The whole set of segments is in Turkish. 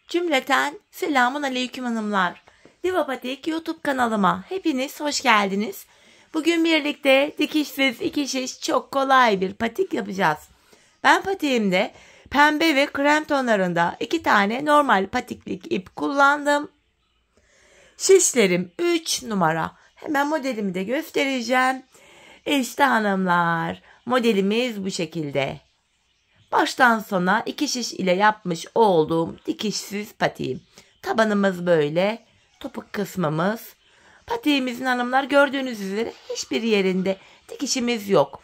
Cümleten selamun aleyküm hanımlar. Diva Patik YouTube kanalıma hepiniz hoş geldiniz. Bugün birlikte dikişsiz iki şiş çok kolay bir patik yapacağız. Ben patiğimde pembe ve krem tonlarında 2 tane normal patiklik ip kullandım. Şişlerim 3 numara. Hemen modelimi de göstereceğim. İşte hanımlar, modelimiz bu şekilde. Baştan sona 2 şiş ile yapmış olduğum dikişsiz patiğim. Tabanımız böyle, topuk kısmımız. Patiğimizin hanımlar gördüğünüz üzere hiçbir yerinde dikişimiz yok.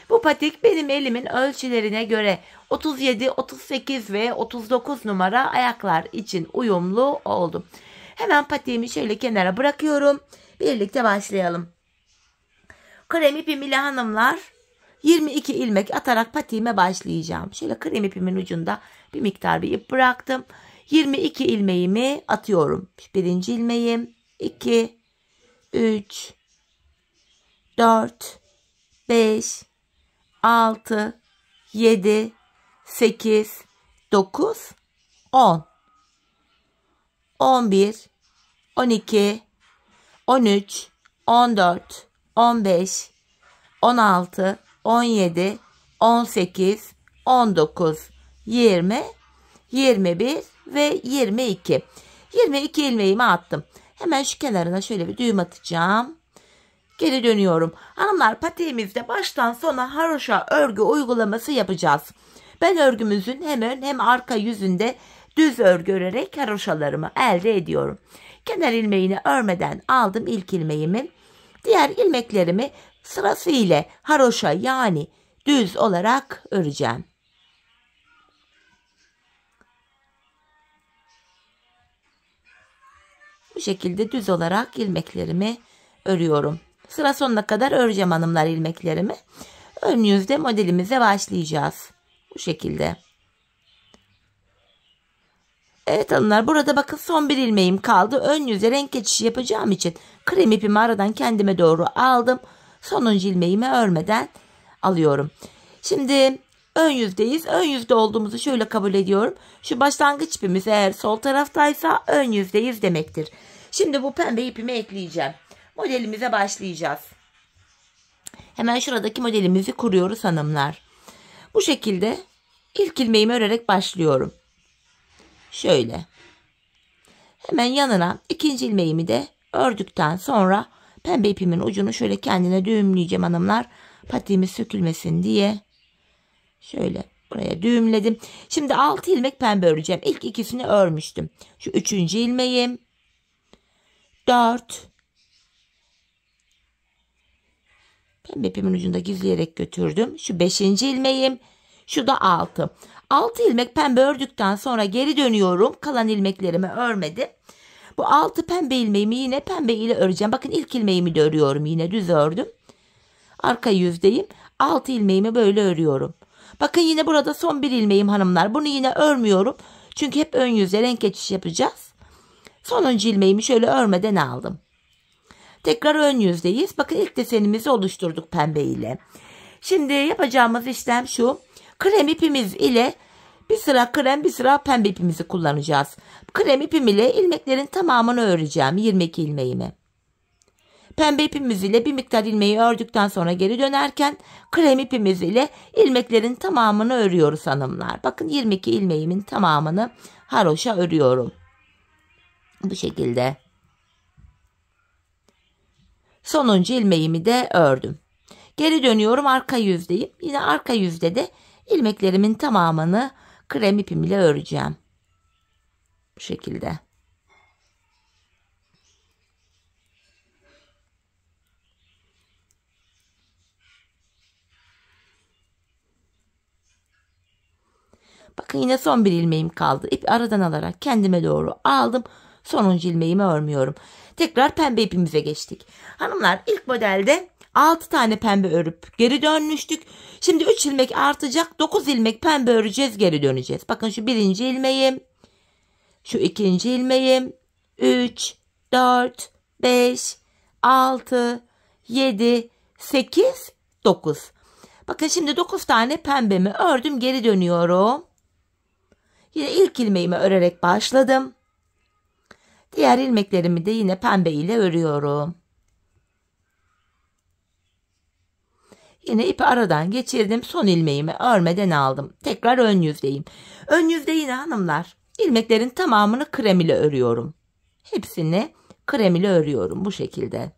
Bu patik benim elimin ölçülerine göre 37, 38 ve 39 numara ayaklar için uyumlu oldu. Hemen patiğimi şöyle kenara bırakıyorum. Birlikte başlayalım. Krem ipim ile hanımlar 22 ilmek atarak patiğime başlayacağım. Şöyle krem ipimin ucunda bir miktar bir ip bıraktım. 22 ilmeğimi atıyorum. Birinci ilmeğim, 2, 3, 4, 5, 6, 7, 8, 9, 10, 11, 12, 13, 14, 15, 16, 17, 18, 19, 20, 21 ve 22. 22 ilmeğimi attım. Hemen şu kenarına şöyle bir düğüm atacağım. Geri dönüyorum. Hanımlar, patiğimizde baştan sona haroşa örgü uygulaması yapacağız. Ben örgümüzün hem ön hem arka yüzünde düz örgü örerek haroşalarımı elde ediyorum. Kenar ilmeğini örmeden aldım ilk ilmeğimi. Diğer ilmeklerimi sırasıyla haroşa yani düz olarak öreceğim. Bu şekilde düz olarak ilmeklerimi örüyorum. Sıra sonuna kadar öreceğim hanımlar ilmeklerimi. Ön yüzde modelimize başlayacağız. Bu şekilde. Evet hanımlar, burada bakın son bir ilmeğim kaldı. Ön yüze renk geçişi yapacağım için krem ipimi aradan kendime doğru aldım. Sonuncu ilmeğimi örmeden alıyorum. Şimdi ön yüzdeyiz. Ön yüzde olduğumuzu şöyle kabul ediyorum. Şu başlangıç ipimiz eğer sol taraftaysa ön yüzdeyiz demektir. Şimdi bu pembe ipimi ekleyeceğim. Modelimize başlayacağız. Hemen şuradaki modelimizi kuruyoruz hanımlar. Bu şekilde ilk ilmeğimi örerek başlıyorum. Şöyle. Hemen yanına ikinci ilmeğimi de ördükten sonra pembe ipimin ucunu şöyle kendine düğümleyeceğim hanımlar. Patiğimiz sökülmesin diye. Şöyle buraya düğümledim. Şimdi 6 ilmek pembe öreceğim. İlk ikisini örmüştüm. Şu 3. ilmeğim. 4. Pembe ipimin ucunda gizleyerek götürdüm. Şu 5. ilmeğim. Şu da 6. 6 ilmek pembe ördükten sonra geri dönüyorum. Kalan ilmeklerimi örmedim. Bu 6 pembe ilmeğimi yine pembe ile öreceğim. Bakın ilk ilmeğimi de örüyorum. Yine düz ördüm. Arka yüzdeyim. 6 ilmeğimi böyle örüyorum. Bakın yine burada son bir ilmeğim hanımlar. Bunu yine örmüyorum. Çünkü hep ön yüze renk geçiş yapacağız. Sonuncu ilmeğimi şöyle örmeden aldım. Tekrar ön yüzdeyiz. Bakın ilk desenimizi oluşturduk pembe ile. Şimdi yapacağımız işlem şu. Krem ipimiz ile bir sıra krem bir sıra pembe ipimizi kullanacağız. Krem ipim ile ilmeklerin tamamını öreceğim. 22 ilmeğimi. Pembe ipimiz ile bir miktar ilmeği ördükten sonra geri dönerken krem ipimiz ile ilmeklerin tamamını örüyoruz hanımlar. Bakın 22 ilmeğimin tamamını haroşa örüyorum. Bu şekilde. Sonuncu ilmeğimi de ördüm. Geri dönüyorum, arka yüzdeyim. Yine arka yüzde de ilmeklerimin tamamını krem ipim ile öreceğim. Bu şekilde. Bakın yine son bir ilmeğim kaldı. İpi aradan alarak kendime doğru aldım. Sonuncu ilmeğimi örmüyorum. Tekrar pembe ipimize geçtik. Hanımlar, ilk modelde 6 tane pembe örüp geri dönmüştük. Şimdi 3 ilmek artacak. 9 ilmek pembe öreceğiz, geri döneceğiz. Bakın şu birinci ilmeğim. Şu ikinci ilmeğim. 3, 4, 5, 6, 7, 8, 9. Bakın şimdi 9 tane pembemi ördüm, geri dönüyorum. Yine ilk ilmeğimi örerek başladım. Diğer ilmeklerimi de yine pembe ile örüyorum. Yine ipi aradan geçirdim. Son ilmeğimi örmeden aldım. Tekrar ön yüzdeyim. Ön yüzde yine hanımlar ilmeklerin tamamını krem ile örüyorum. Hepsini krem ile örüyorum bu şekilde.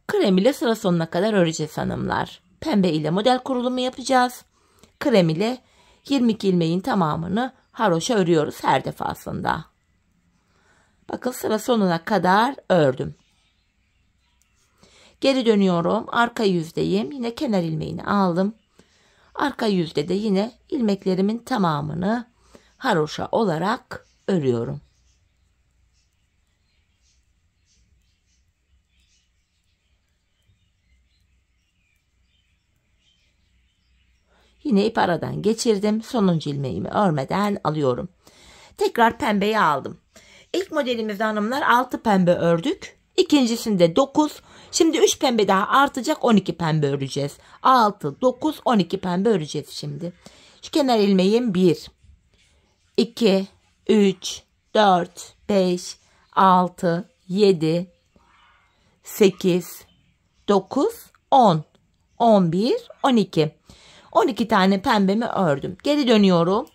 Krem ile sıra sonuna kadar öreceğiz hanımlar. Pembe ile model kurulumu yapacağız. Krem ile 22 ilmeğin tamamını haroşa örüyoruz her defasında. Bakın sıra sonuna kadar ördüm. Geri dönüyorum. Arka yüzdeyim. Yine kenar ilmeğini aldım. Arka yüzde de yine ilmeklerimin tamamını haroşa olarak örüyorum. Yine ip aradan geçirdim. Sonuncu ilmeğimi örmeden alıyorum. Tekrar pembeyi aldım. İlk modelimizde hanımlar 6 pembe ördük. İkincisinde 9. Şimdi 3 pembe daha artacak, 12 pembe öreceğiz. 6, 9, 12 pembe öreceğiz şimdi. Şu kenar ilmeğim 1, 2, 3, 4, 5, 6, 7, 8, 9, 10, 11, 12. 12 tane pembemi ördüm. Geri dönüyorum.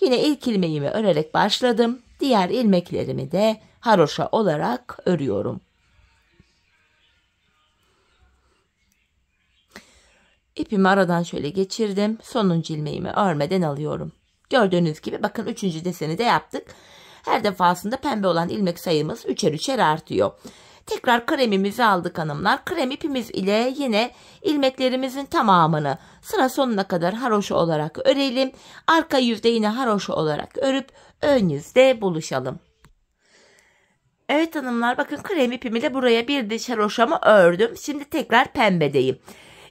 Yine ilk ilmeğimi örerek başladım. Diğer ilmeklerimi de haroşa olarak örüyorum. İpimi aradan şöyle geçirdim. Sonuncu ilmeğimi örmeden alıyorum. Gördüğünüz gibi bakın 3. deseni de yaptık. Her defasında pembe olan ilmek sayımız 3'er 3'er artıyor. Tekrar kremimizi aldık hanımlar. Krem ipimiz ile yine ilmeklerimizin tamamını sıra sonuna kadar haroşa olarak örelim. Arka yüzde yine haroşa olarak örüp ön yüzde buluşalım. Evet hanımlar bakın krem ipimi buraya bir diş haroşamı ördüm. Şimdi tekrar pembedeyim.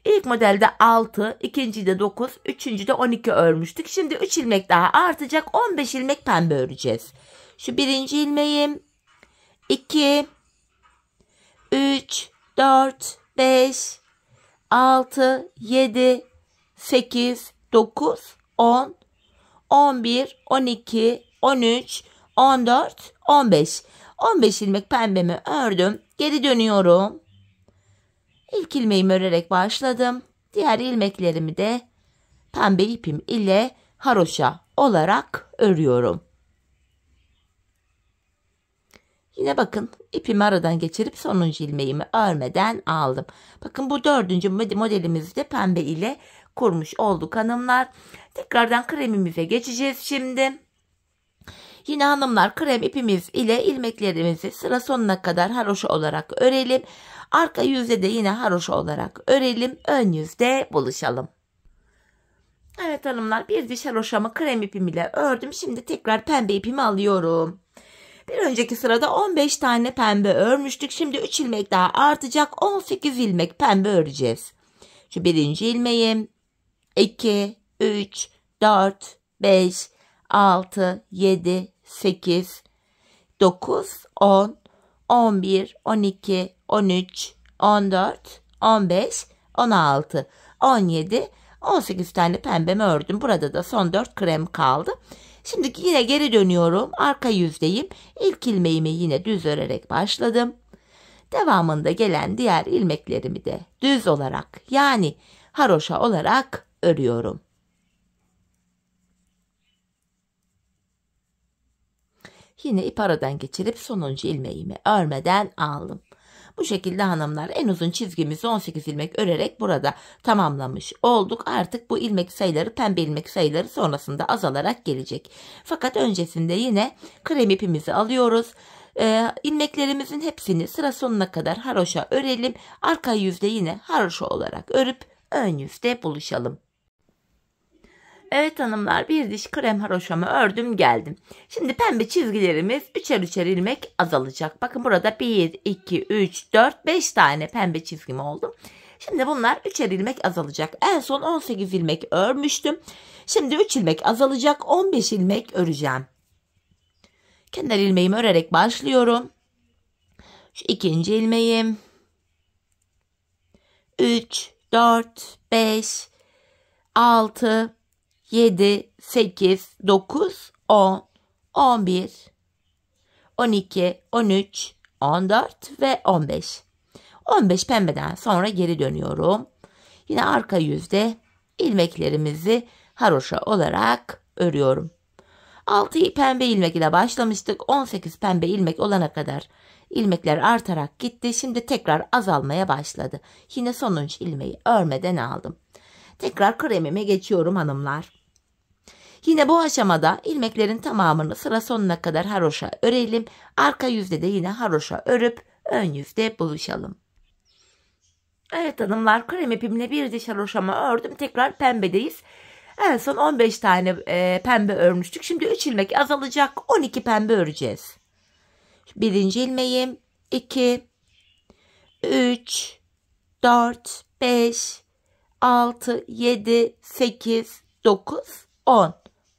İlk modelde 6, ikincide 9, üçüncüde 12 örmüştük. Şimdi 3 ilmek daha artacak, 15 ilmek pembe öreceğiz. Şu birinci ilmeğim, 2, 3, 4, 5, 6, 7, 8, 9, 10, 11, 12, 13, 14, 15. 15 ilmek pembemi ördüm. Geri dönüyorum. İlk ilmeğimi örerek başladım. Diğer ilmeklerimi de pembe ipim ile haroşa olarak örüyorum. Yine bakın ipimi aradan geçirip sonuncu ilmeğimi örmeden aldım. Bakın bu 4. modelimizi de pembe ile kurmuş olduk hanımlar. Tekrardan kremimize geçeceğiz şimdi. Yine hanımlar krem ipimiz ile ilmeklerimizi sıra sonuna kadar haroşa olarak örelim. Arka yüzde de yine haroşa olarak örelim. Ön yüzde buluşalım. Evet hanımlar bir diş haroşamı krem ipim ile ördüm. Şimdi tekrar pembe ipimi alıyorum. Bir önceki sırada 15 tane pembe örmüştük. Şimdi 3 ilmek daha artacak. 18 ilmek pembe öreceğiz. Şu birinci ilmeğim. 2, 3, 4, 5, 6, 7, 8, 9, 10, 11, 12, 13, 14, 15, 16, 17, 18 tane pembemi ördüm. Burada da son 4 krem kaldı. Şimdi yine geri dönüyorum. Arka yüzdeyim. İlk ilmeğimi yine düz örerek başladım. Devamında gelen diğer ilmeklerimi de düz olarak yani haroşa olarak örüyorum. Yine ip aradan geçirip sonuncu ilmeğimi örmeden aldım. Bu şekilde hanımlar en uzun çizgimizi 18 ilmek örerek burada tamamlamış olduk. Artık bu ilmek sayıları pembe ilmek sayıları sonrasında azalarak gelecek. Fakat öncesinde yine krem ipimizi alıyoruz. İlmeklerimizin hepsini sıra sonuna kadar haroşa örelim. Arka yüzde yine haroşa olarak örüp ön yüzde buluşalım. Evet hanımlar bir diş krem haroşamı ördüm geldim. Şimdi pembe çizgilerimiz 3'er 3'er ilmek azalacak. Bakın burada 1, 2, 3, 4, 5 tane pembe çizgim oldu. Şimdi bunlar 3'er ilmek azalacak. En son 18 ilmek örmüştüm. Şimdi 3 ilmek azalacak, 15 ilmek öreceğim. Kenar ilmeğimi örerek başlıyorum. Şu ikinci ilmeğim. 3, 4, 5, 6, 7, 8, 9, 10, 11, 12, 13, 14 ve 15. 15 pembeden sonra geri dönüyorum. Yine arka yüzde ilmeklerimizi haroşa olarak örüyorum. 6 pembe ilmek ile başlamıştık. 18 pembe ilmek olana kadar ilmekler artarak gitti. Şimdi tekrar azalmaya başladı. Yine sonuncu ilmeği örmeden aldım. Tekrar kremime geçiyorum hanımlar. Yine bu aşamada ilmeklerin tamamını sıra sonuna kadar haroşa örelim. Arka yüzde de yine haroşa örüp ön yüzde buluşalım. Evet hanımlar, krem ipimle bir diş haroşamı ördüm. Tekrar pembedeyiz. En son 15 tane pembe örmüştük. Şimdi 3 ilmek azalacak. 12 pembe öreceğiz. Birinci ilmeğim 2, 3, 4, 5, 6, 7, 8, 9, 10,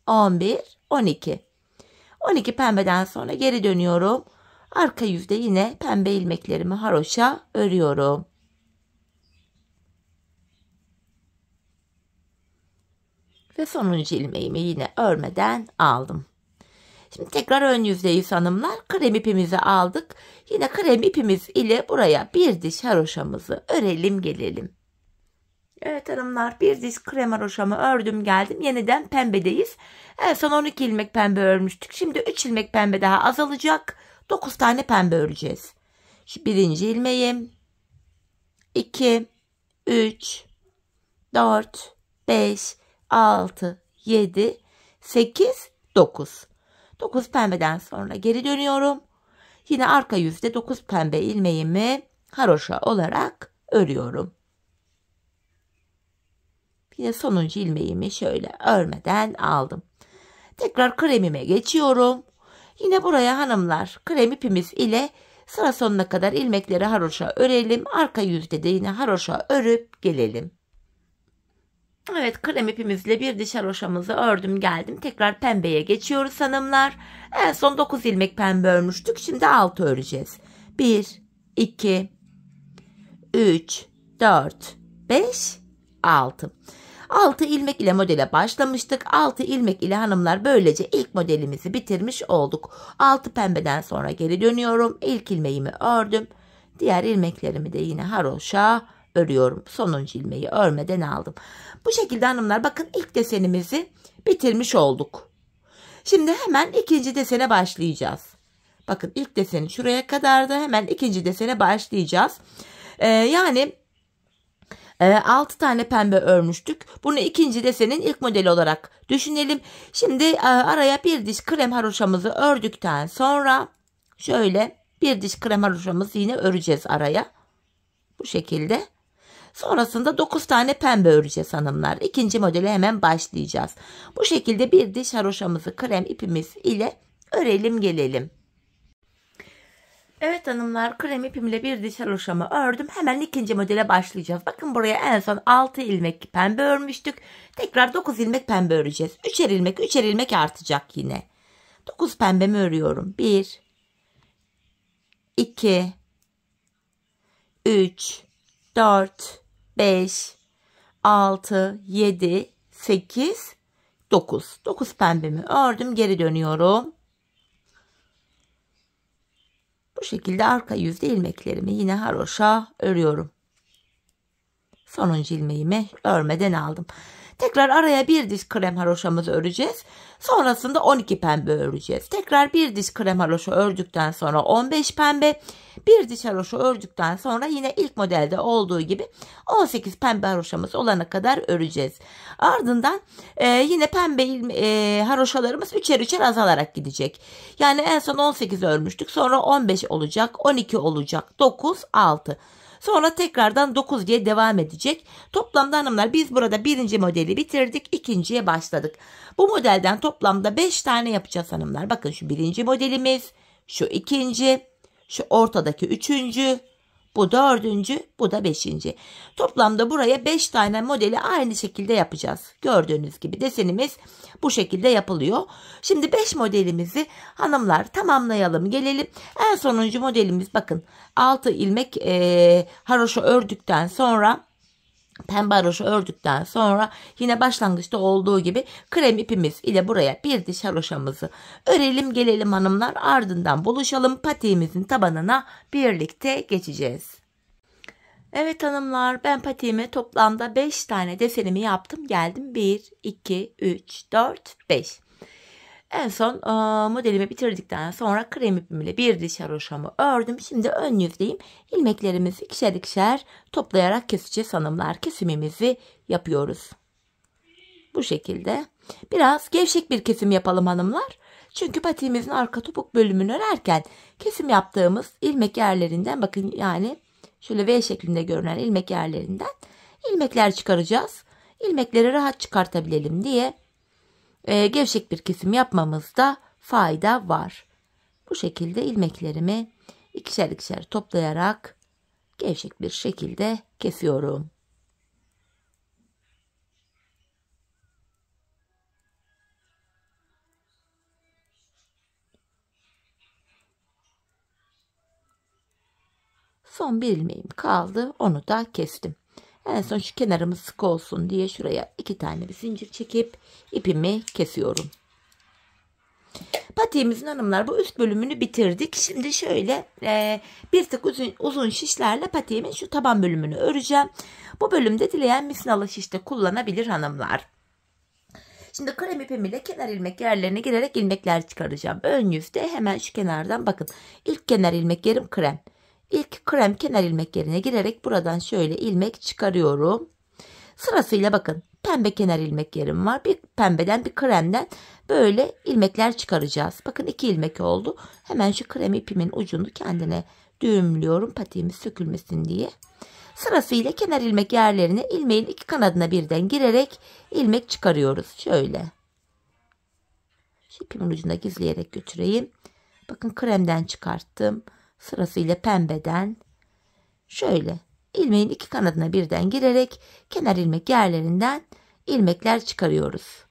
11, 12. 12 pembeden sonra geri dönüyorum. Arka yüzde yine pembe ilmeklerimi haroşa örüyorum. Ve sonuncu ilmeğimi yine örmeden aldım. Şimdi tekrar ön yüzdeyiz hanımlar. Krem ipimizi aldık. Yine krem ipimiz ile buraya bir diş haroşamızı örelim gelelim. Evet hanımlar, bir diş krem haroşamı ördüm geldim. Yeniden pembedeyiz. En son 12 ilmek pembe örmüştük. Şimdi 3 ilmek pembe daha azalacak. 9 tane pembe öreceğiz. Şu birinci ilmeğim. 2, 3, 4, 5, 6, 7, 8, 9. 9 pembeden sonra geri dönüyorum. Yine arka yüzde 9 pembe ilmeğimi haroşa olarak örüyorum. Yine sonuncu ilmeğimi şöyle örmeden aldım. Tekrar kremime geçiyorum. Yine buraya hanımlar krem ipimiz ile sıra sonuna kadar ilmekleri haroşa örelim. Arka yüzde de yine haroşa örüp gelelim. Evet, krem ipimizle bir diş haroşamızı ördüm geldim. Tekrar pembeye geçiyoruz hanımlar. En son 9 ilmek pembe örmüştük. Şimdi 6 öreceğiz. 1, 2, 3, 4, 5, 6. 6 ilmek ile modele başlamıştık. 6 ilmek ile hanımlar böylece ilk modelimizi bitirmiş olduk. 6 pembeden sonra geri dönüyorum. İlk ilmeğimi ördüm. Diğer ilmeklerimi de yine haroşa örüyorum. Sonuncu ilmeği örmeden aldım. Bu şekilde hanımlar bakın ilk desenimizi bitirmiş olduk. Şimdi hemen ikinci desene başlayacağız. Bakın ilk deseni şuraya kadardı. Hemen ikinci desene başlayacağız. Yani 6 tane pembe örmüştük. Bunu ikinci desenin ilk modeli olarak düşünelim. Şimdi araya bir diş krem haroşamızı ördükten sonra şöyle bir diş krem haroşamızı yine öreceğiz araya. Bu şekilde. Sonrasında 9 tane pembe öreceğiz hanımlar. İkinci modele hemen başlayacağız. Bu şekilde bir diş haroşamızı krem ipimiz ile örelim gelelim. Evet hanımlar, krem ipimle bir diş haroşamı ördüm. Hemen ikinci modele başlayacağız. Bakın buraya en son 6 ilmek pembe örmüştük. Tekrar 9 ilmek pembe öreceğiz. 3'er ilmek artacak yine. 9 pembemi örüyorum. 1, 2, 3, 4, 5, 6, 7, 8, 9. 9 pembemi ördüm. Geri dönüyorum. Bu şekilde arka yüzde ilmeklerimi yine haroşa örüyorum. Sonuncu ilmeğimi örmeden aldım. Tekrar araya bir diş krem haroşamızı öreceğiz. Sonrasında 12 pembe öreceğiz. Tekrar bir diş krem haroşa ördükten sonra 15 pembe. Bir diş haroşa ördükten sonra yine ilk modelde olduğu gibi 18 pembe haroşamız olana kadar öreceğiz. Ardından yine pembe haroşalarımız üçer azalarak gidecek. Yani en son 18 örmüştük. Sonra 15 olacak, 12 olacak, 9, 6. Sonra tekrardan 9 diye devam edecek. Toplamda hanımlar biz burada birinci modeli bitirdik. İkinciye başladık. Bu modelden toplamda 5 tane yapacağız hanımlar. Bakın şu birinci modelimiz, şu ikinci, şu ortadaki üçüncü, bu dördüncü, bu da beşinci. Toplamda buraya 5 tane modeli aynı şekilde yapacağız. Gördüğünüz gibi desenimiz bu şekilde yapılıyor. Şimdi 5 modelimizi hanımlar tamamlayalım gelelim. En sonuncu modelimiz bakın 6 ilmek haroşa ördükten sonra Pembe haroşa ördükten sonra yine başlangıçta olduğu gibi krem ipimiz ile buraya bir diş haroşamızı örelim gelelim hanımlar. Ardından buluşalım, patiğimizin tabanına birlikte geçeceğiz. Evet hanımlar, ben patiğime toplamda 5 tane desenimi yaptım geldim. 1 2 3 4 5. En son modelimi bitirdikten sonra krem ipimle bir diş haroşamı ördüm. Şimdi ön yüzdeyim. İlmeklerimizi ikişer ikişer toplayarak keseceğiz hanımlar. Kesimimizi yapıyoruz. Bu şekilde. Biraz gevşek bir kesim yapalım hanımlar. Çünkü patiğimizin arka topuk bölümünü örerken kesim yaptığımız ilmek yerlerinden, bakın yani şöyle V şeklinde görünen ilmek yerlerinden ilmekler çıkaracağız. İlmekleri rahat çıkartabilelim diye gevşek bir kesim yapmamızda fayda var. Bu şekilde ilmeklerimi ikişer ikişer toplayarak gevşek bir şekilde kesiyorum. Son bir ilmeğim kaldı. Onu da kestim. En son şu kenarımız sık olsun diye şuraya 2 tane bir zincir çekip ipimi kesiyorum. Patiğimizin hanımlar bu üst bölümünü bitirdik. Şimdi şöyle bir tık uzun şişlerle patiğimin şu taban bölümünü öreceğim. Bu bölümde dileyen misinalı şiş de kullanabilir hanımlar. Şimdi krem ipim ile kenar ilmek yerlerine girerek ilmekler çıkaracağım. Ön yüzde hemen şu kenardan bakın. İlk kenar ilmek yerim krem. İlk krem kenar ilmek yerine girerek buradan şöyle ilmek çıkarıyorum. Sırasıyla bakın pembe kenar ilmek yerim var. Bir pembeden bir kremden böyle ilmekler çıkaracağız. Bakın 2 ilmek oldu. Hemen şu krem ipimin ucunu kendine düğümlüyorum patiğimiz sökülmesin diye. Sırasıyla kenar ilmek yerlerine ilmeğin 2 kanadına birden girerek ilmek çıkarıyoruz. Şöyle. Şu ipimin ucuna gizleyerek götüreyim. Bakın kremden çıkarttım. Sırasıyla pembeden şöyle ilmeğin 2 kanadına birden girerek kenar ilmek yerlerinden ilmekler çıkarıyoruz.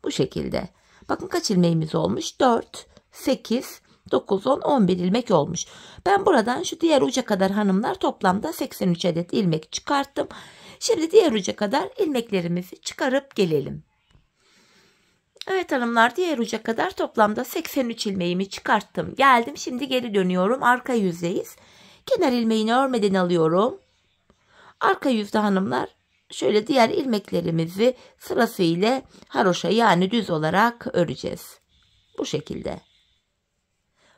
Bu şekilde. Bakın kaç ilmeğimiz olmuş? 4, 8, 9, 10, 11 ilmek olmuş. Ben buradan şu diğer uca kadar hanımlar toplamda 83 adet ilmek çıkarttım. Şimdi diğer uca kadar ilmeklerimizi çıkarıp gelelim. Evet hanımlar, diğer uca kadar toplamda 83 ilmeğimi çıkarttım. Geldim, şimdi geri dönüyorum. Arka yüzdeyiz. Kenar ilmeğini örmeden alıyorum. Arka yüzde hanımlar şöyle diğer ilmeklerimizi sırasıyla haroşa yani düz olarak öreceğiz. Bu şekilde.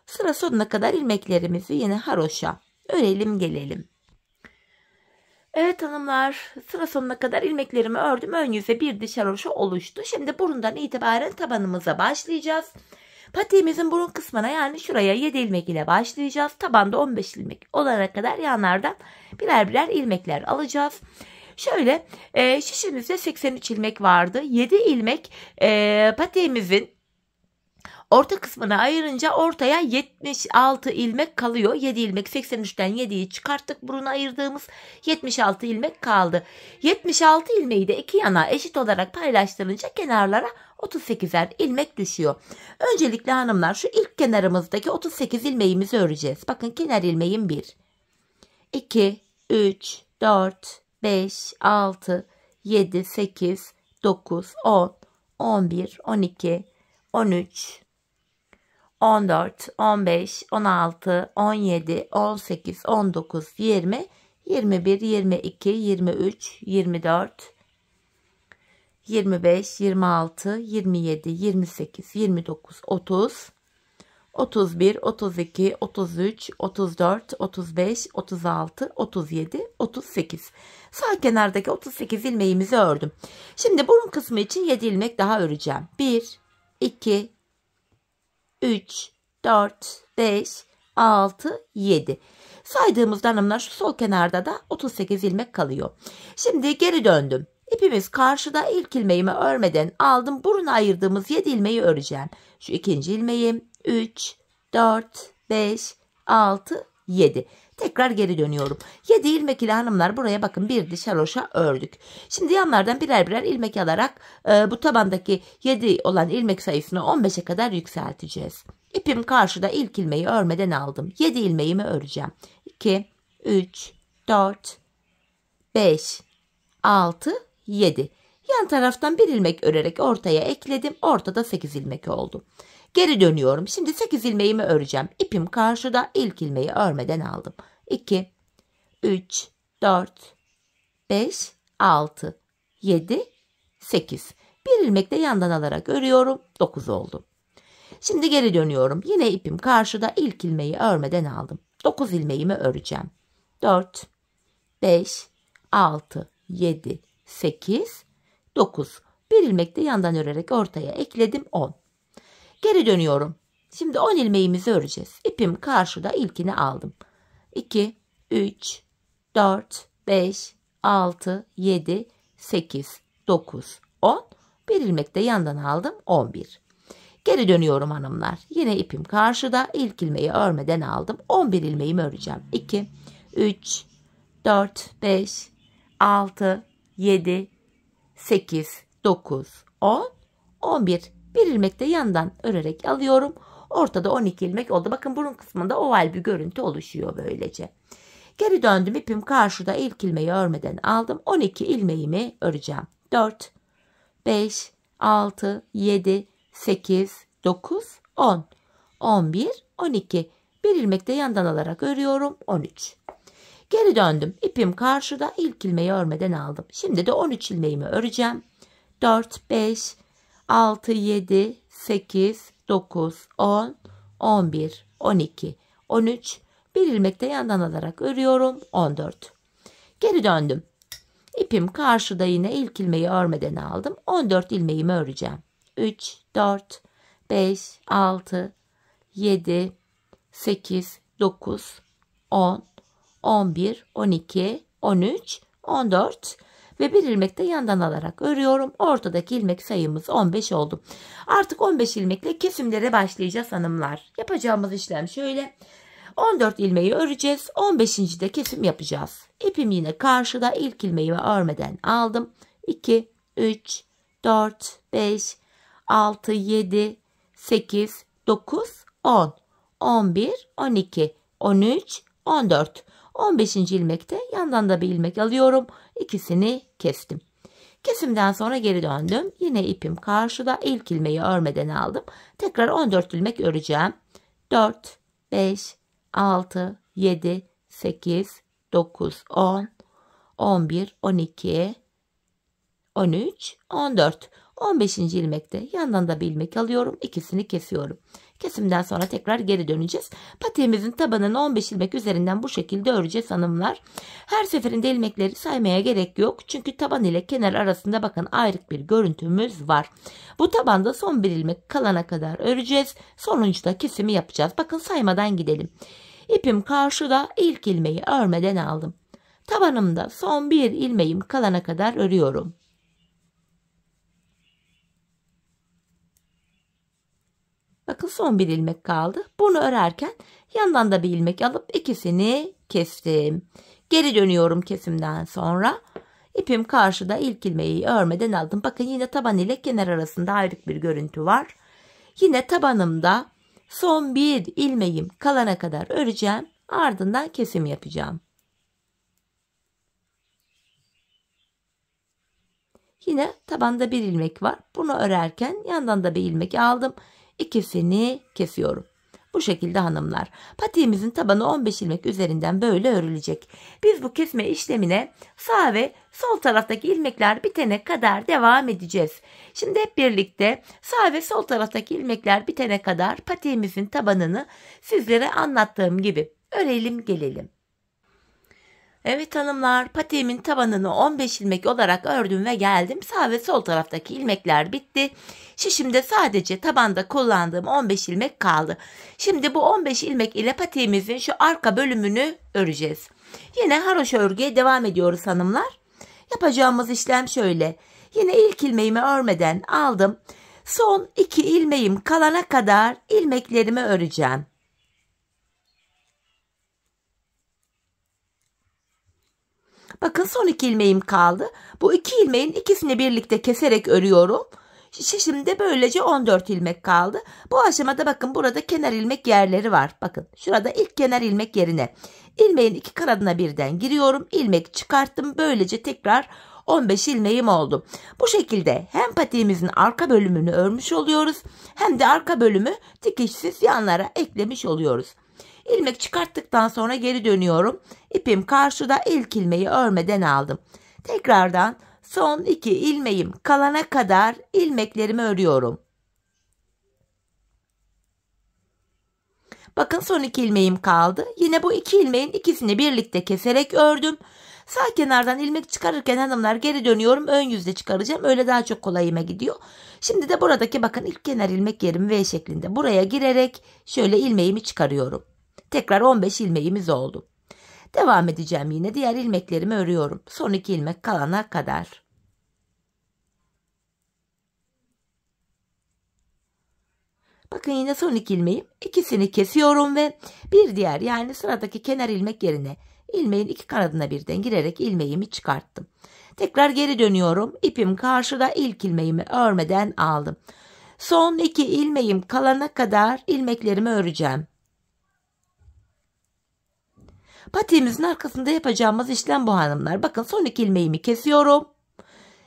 Sıra sonuna kadar ilmeklerimizi yine haroşa örelim gelelim. Evet hanımlar, sıra sonuna kadar ilmeklerimi ördüm. Ön yüze bir diş haroşa oluştu. Şimdi burundan itibaren tabanımıza başlayacağız. Patiğimizin burun kısmına yani şuraya 7 ilmek ile başlayacağız. Tabanda 15 ilmek olana kadar yanlardan birer birer ilmekler alacağız. Şöyle şişimizde 83 ilmek vardı. 7 ilmek patiğimizin orta kısmına ayırınca ortaya 76 ilmek kalıyor. 7 ilmek 83'ten 7'yi çıkarttık. Buruna ayırdığımız 76 ilmek kaldı. 76 ilmeği de iki yana eşit olarak paylaştırınca kenarlara 38'er ilmek düşüyor. Öncelikle hanımlar şu ilk kenarımızdaki 38 ilmeğimizi öreceğiz. Bakın kenar ilmeğim 1, 2, 3, 4, 5, 6, 7, 8, 9, 10, 11, 12, 13, 14, 15, 16, 17, 18, 19, 20, 21, 22, 23, 24, 25, 26, 27, 28, 29, 30, 31, 32, 33, 34, 35, 36, 37, 38. Sağ kenardaki 38 ilmeğimizi ördüm. Şimdi burun kısmı için 7 ilmek daha öreceğim. 1, 2, 3, 4, 5, 6, 7. Saydığımızda hanımlar şu sol kenarda da 38 ilmek kalıyor. Şimdi geri döndüm. İpimiz karşıda, ilk ilmeğimi örmeden aldım. Buruna ayırdığımız 7 ilmeği öreceğim. Şu ikinci ilmeğim 3, 4, 5, 6, 7. Tekrar geri dönüyorum. 7 ilmek ile hanımlar buraya bakın bir diş haroşa ördük. Şimdi yanlardan birer birer ilmek alarak bu tabandaki 7 olan ilmek sayısını 15'e kadar yükselteceğiz. İpim karşıda, ilk ilmeği örmeden aldım. 7 ilmeğimi öreceğim. 2, 3, 4, 5, 6, 7. Yan taraftan bir ilmek örerek ortaya ekledim. Ortada 8 ilmek oldu. Geri dönüyorum. Şimdi 8 ilmeğimi öreceğim. İpim karşıda, ilk ilmeği örmeden aldım. 2, 3, 4, 5, 6, 7, 8. Bir ilmek de yandan alarak örüyorum. 9 oldu. Şimdi geri dönüyorum. Yine ipim karşıda, ilk ilmeği örmeden aldım. 9 ilmeğimi öreceğim. 4, 5, 6, 7, 8, 9. Bir ilmek de yandan örerek ortaya ekledim. 10. Geri dönüyorum. Şimdi 10 ilmeğimizi öreceğiz. İpim karşıda, ilkini aldım. 2, 3, 4, 5, 6, 7, 8, 9, 10. Bir ilmek de yandan aldım. 11. Geri dönüyorum hanımlar. Yine ipim karşıda, ilk ilmeği örmeden aldım. 11 ilmeğimi öreceğim. 2, 3, 4, 5, 6, 7, 8, 9, 10, 11. Bir ilmek de yandan örerek alıyorum. Ortada 12 ilmek oldu. Bakın burun kısmında oval bir görüntü oluşuyor böylece. Geri döndüm. İpim karşıda, ilk ilmeği örmeden aldım. 12 ilmeğimi öreceğim. 4, 5, 6, 7, 8, 9, 10, 11, 12. Bir ilmek de yandan alarak örüyorum. 13. Geri döndüm. İpim karşıda, ilk ilmeği örmeden aldım. Şimdi de 13 ilmeğimi öreceğim. 4, 5, 6, 7, 8, 9, 10, 11, 12, 13. Bir ilmek de yandan alarak örüyorum. 14. Geri döndüm. İpim karşıda, yine ilk ilmeği örmeden aldım. 14 ilmeğimi öreceğim. 3, 4, 5, 6, 7, 8, 9, 10, 11, 12, 13, 14 ve bir ilmek de yandan alarak örüyorum. Ortadaki ilmek sayımız 15 oldu. Artık 15 ilmekle kesimlere başlayacağız hanımlar. Yapacağımız işlem şöyle. 14 ilmeği öreceğiz. 15. de kesim yapacağız. İpim yine karşıda, ilk ilmeği örmeden aldım. 2, 3, 4, 5, 6, 7, 8, 9, 10, 11, 12, 13, 14. 15. ilmekte yandan da bir ilmek alıyorum. İkisini kestim. Kesimden sonra geri döndüm. Yine ipim karşıda, ilk ilmeği örmeden aldım. Tekrar 14 ilmek öreceğim. 4, 5, 6, 7, 8, 9, 10, 11, 12, 13, 14. 15. ilmekte yandan da bir ilmek alıyorum. İkisini kesiyorum. Kesimden sonra tekrar geri döneceğiz. Patiğimizin tabanını 15 ilmek üzerinden bu şekilde öreceğiz hanımlar. Her seferinde ilmekleri saymaya gerek yok. Çünkü taban ile kenar arasında bakın ayrık bir görüntümüz var. Bu tabanda son bir ilmek kalana kadar öreceğiz. Sonuncuda kesimi yapacağız. Bakın saymadan gidelim. İpim karşıda, ilk ilmeği örmeden aldım. Tabanımda son bir ilmeğim kalana kadar örüyorum. Bakın son bir ilmek kaldı. Bunu örerken yandan da bir ilmek alıp ikisini kestim. Geri dönüyorum kesimden sonra. İpim karşıda, ilk ilmeği örmeden aldım. Bakın yine taban ile kenar arasında ayrık bir görüntü var. Yine tabanımda son bir ilmeğim kalana kadar öreceğim. Ardından kesim yapacağım. Yine tabanda bir ilmek var. Bunu örerken yandan da bir ilmek aldım. İkisini kesiyorum. Bu şekilde hanımlar. Patiğimizin tabanı 15 ilmek üzerinden böyle örülecek. Biz bu kesme işlemine sağ ve sol taraftaki ilmekler bitene kadar devam edeceğiz. Şimdi hep birlikte sağ ve sol taraftaki ilmekler bitene kadar patiğimizin tabanını sizlere anlattığım gibi örelim gelelim. Evet hanımlar, patiğimin tabanını 15 ilmek olarak ördüm ve geldim. Sağ ve sol taraftaki ilmekler bitti. Şişimde sadece tabanda kullandığım 15 ilmek kaldı. Şimdi bu 15 ilmek ile patiğimizin şu arka bölümünü öreceğiz. Yine haroşa örgüye devam ediyoruz hanımlar. Yapacağımız işlem şöyle. Yine ilk ilmeğimi örmeden aldım. Son 2 ilmeğim kalana kadar ilmeklerimi öreceğim. Bakın son 2 ilmeğim kaldı. Bu 2 ilmeğin ikisini birlikte keserek örüyorum. Şişimde böylece 14 ilmek kaldı. Bu aşamada bakın burada kenar ilmek yerleri var. Bakın şurada ilk kenar ilmek yerine ilmeğin 2 kanadına birden giriyorum. İlmek çıkarttım. Böylece tekrar 15 ilmeğim oldu. Bu şekilde hem patiğimizin arka bölümünü örmüş oluyoruz hem de arka bölümü dikişsiz yanlara eklemiş oluyoruz. İlmek çıkarttıktan sonra geri dönüyorum. İpim karşıda, ilk ilmeği örmeden aldım. Tekrardan son 2 ilmeğim kalana kadar ilmeklerimi örüyorum. Bakın son 2 ilmeğim kaldı. Yine bu 2 ilmeğin ikisini birlikte keserek ördüm. Sağ kenardan ilmek çıkarırken hanımlar geri dönüyorum. Ön yüzde çıkaracağım. Öyle daha çok kolayıma gidiyor. Şimdi de buradaki bakın ilk kenar ilmek yerim V şeklinde. Buraya girerek şöyle ilmeğimi çıkarıyorum. Tekrar 15 ilmeğimiz oldu. Devam edeceğim yine. Diğer ilmeklerimi örüyorum. Son 2 ilmek kalana kadar. Bakın yine son 2 ilmeğim. İkisini kesiyorum ve bir diğer yani sıradaki kenar ilmek yerine ilmeğin 2 kanadına birden girerek ilmeğimi çıkarttım. Tekrar geri dönüyorum. İpim karşıda, ilk ilmeğimi örmeden aldım. Son 2 ilmeğim kalana kadar ilmeklerimi öreceğim. Patiğimizin arkasında yapacağımız işlem bu hanımlar. Bakın son 2 ilmeğimi kesiyorum.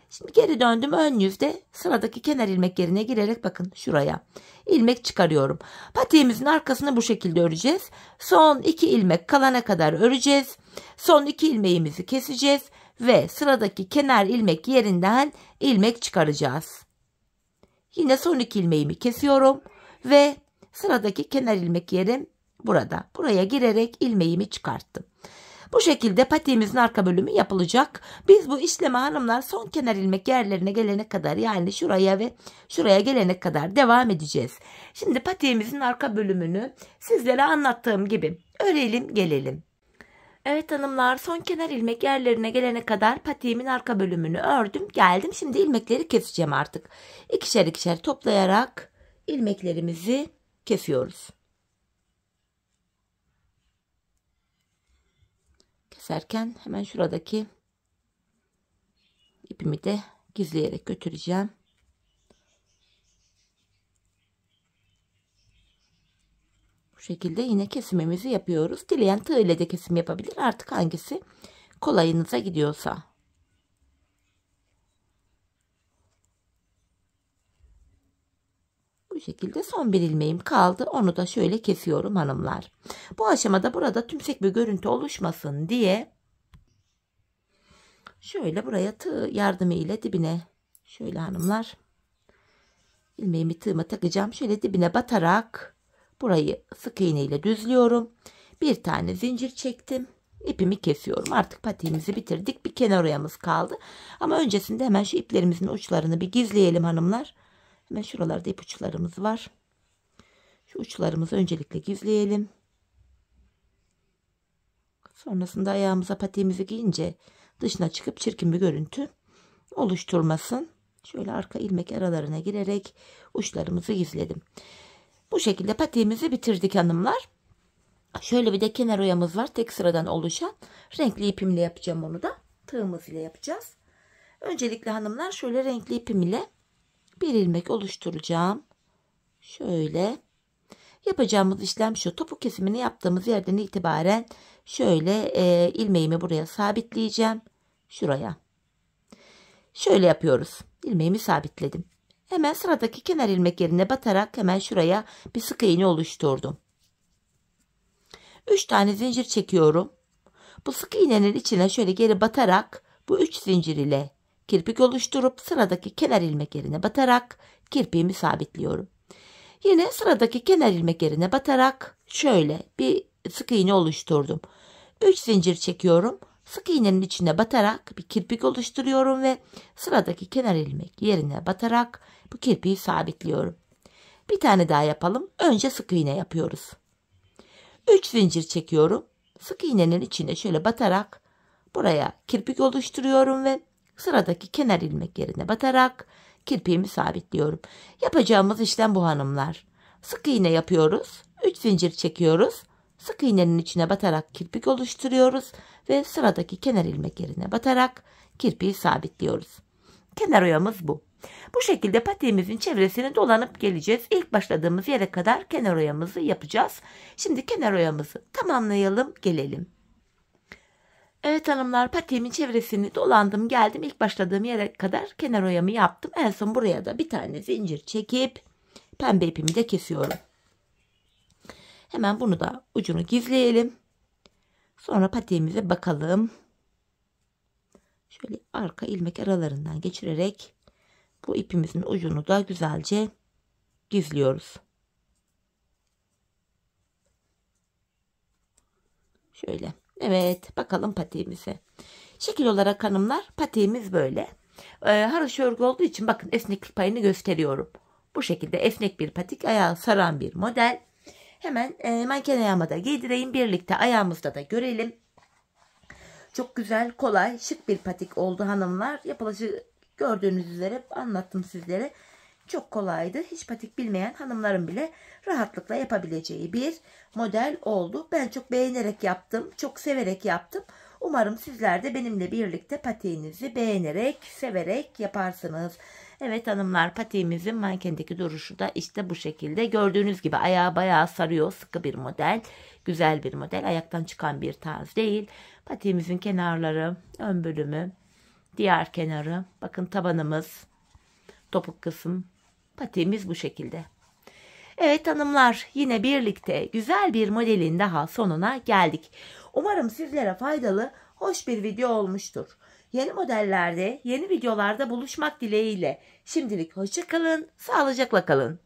Şimdi geri döndüm, ön yüzde sıradaki kenar ilmek yerine girerek bakın şuraya ilmek çıkarıyorum. Patiğimizin arkasını bu şekilde öreceğiz. Son 2 ilmek kalana kadar öreceğiz. Son 2 ilmeğimizi keseceğiz ve sıradaki kenar ilmek yerinden ilmek çıkaracağız. Yine son 2 ilmeğimi kesiyorum ve sıradaki kenar ilmek yerim burada. Buraya girerek ilmeğimi çıkarttım. Bu şekilde patiğimizin arka bölümü yapılacak. Biz bu işlemi hanımlar son kenar ilmek yerlerine gelene kadar yani şuraya ve şuraya gelene kadar devam edeceğiz. Şimdi patiğimizin arka bölümünü sizlere anlattığım gibi örelim gelelim. Evet hanımlar, son kenar ilmek yerlerine gelene kadar patiğimin arka bölümünü ördüm geldim. Şimdi ilmekleri keseceğim artık. İkişer ikişer toplayarak ilmeklerimizi kesiyoruz. Keserken hemen şuradaki ipimi de gizleyerek götüreceğim. Bu şekilde yine kesimimizi yapıyoruz. Dileyen tığ ile de kesim yapabilir. Artık hangisi kolayınıza gidiyorsa. Bu şekilde son bir ilmeğim kaldı. Onu da şöyle kesiyorum hanımlar. Bu aşamada burada tümsek bir görüntü oluşmasın diye şöyle buraya tığ yardımı ile dibine şöyle hanımlar ilmeğimi tığıma takacağım. Şöyle dibine batarak burayı sık iğne ile düzlüyorum. Bir tane zincir çektim. İpimi kesiyorum. Artık patiğimizi bitirdik. Bir kenar oyamız kaldı. Ama öncesinde hemen şu iplerimizin uçlarını bir gizleyelim hanımlar. Hemen şuralarda ipuçlarımız var. Şu uçlarımızı öncelikle gizleyelim. Sonrasında ayağımıza patiğimizi giyince dışına çıkıp çirkin bir görüntü oluşturmasın. Şöyle arka ilmek aralarına girerek uçlarımızı gizledim. Bu şekilde patiğimizi bitirdik hanımlar. Şöyle bir de kenar oyamız var. Tek sıradan oluşan. Renkli ipimle yapacağım onu da. Tığımız ile yapacağız. Öncelikle hanımlar şöyle renkli ipim ile bir ilmek oluşturacağım. Şöyle yapacağımız işlem şu. Topuk kesimini yaptığımız yerden itibaren şöyle ilmeğimi buraya sabitleyeceğim. Şuraya. Şöyle yapıyoruz. İlmeğimi sabitledim. Hemen sıradaki kenar ilmek yerine batarak hemen şuraya bir sık iğne oluşturdum. 3 tane zincir çekiyorum. Bu sık iğnenin içine şöyle geri batarak bu 3 zincir ile kirpik oluşturup sıradaki kenar ilmek yerine batarak kirpiğimi sabitliyorum. Yine sıradaki kenar ilmek yerine batarak şöyle bir sık iğne oluşturdum. 3 zincir çekiyorum. Sık iğnenin içine batarak bir kirpik oluşturuyorum ve sıradaki kenar ilmek yerine batarak bu kirpiği sabitliyorum. Bir tane daha yapalım. Önce sık iğne yapıyoruz. 3 zincir çekiyorum. Sık iğnenin içine şöyle batarak buraya kirpik oluşturuyorum ve sıradaki kenar ilmek yerine batarak kirpiğimi sabitliyorum. Yapacağımız işlem bu hanımlar. Sık iğne yapıyoruz. 3 zincir çekiyoruz. Sık iğnenin içine batarak kirpik oluşturuyoruz ve sıradaki kenar ilmek yerine batarak kirpiği sabitliyoruz. Kenar oyamız bu. Bu şekilde patiğimizin çevresini dolanıp geleceğiz. İlk başladığımız yere kadar kenar oyamızı yapacağız. Şimdi kenar oyamızı tamamlayalım, gelelim. Evet hanımlar, patiğimin çevresini dolandım geldim. İlk başladığım yere kadar kenar oyamı yaptım. En son buraya da bir tane zincir çekip pembe ipimi de kesiyorum. Hemen bunu da ucunu gizleyelim. Sonra patiğimize bakalım. Şöyle arka ilmek aralarından geçirerek bu ipimizin ucunu da güzelce gizliyoruz. Şöyle. Evet, bakalım patiğimize. Şekil olarak hanımlar patiğimiz böyle. Haroşa örgü olduğu için bakın esneklik payını gösteriyorum. Bu şekilde esnek bir patik, ayağı saran bir model. Hemen manken ayağıma da giydireyim. Birlikte ayağımızda da görelim. Çok güzel, kolay, şık bir patik oldu hanımlar. Yapılışı gördüğünüz üzere anlattım sizlere. Çok kolaydı. Hiç patik bilmeyen hanımların bile rahatlıkla yapabileceği bir model oldu. Ben çok beğenerek yaptım. Çok severek yaptım. Umarım sizler de benimle birlikte patiğinizi beğenerek, severek yaparsınız. Evet hanımlar, patiğimizin mankendeki duruşu da işte bu şekilde. Gördüğünüz gibi ayağı bayağı sarıyor. Sıkı bir model. Güzel bir model. Ayaktan çıkan bir tarz değil. Patiğimizin kenarları, ön bölümü, diğer kenarı. Bakın tabanımız, topuk kısım. Patiğimiz bu şekilde. Evet hanımlar, yine birlikte güzel bir modelin daha sonuna geldik. Umarım sizlere faydalı, hoş bir video olmuştur. Yeni modellerde, yeni videolarda buluşmak dileğiyle. Şimdilik hoşça kalın, sağlıcakla kalın.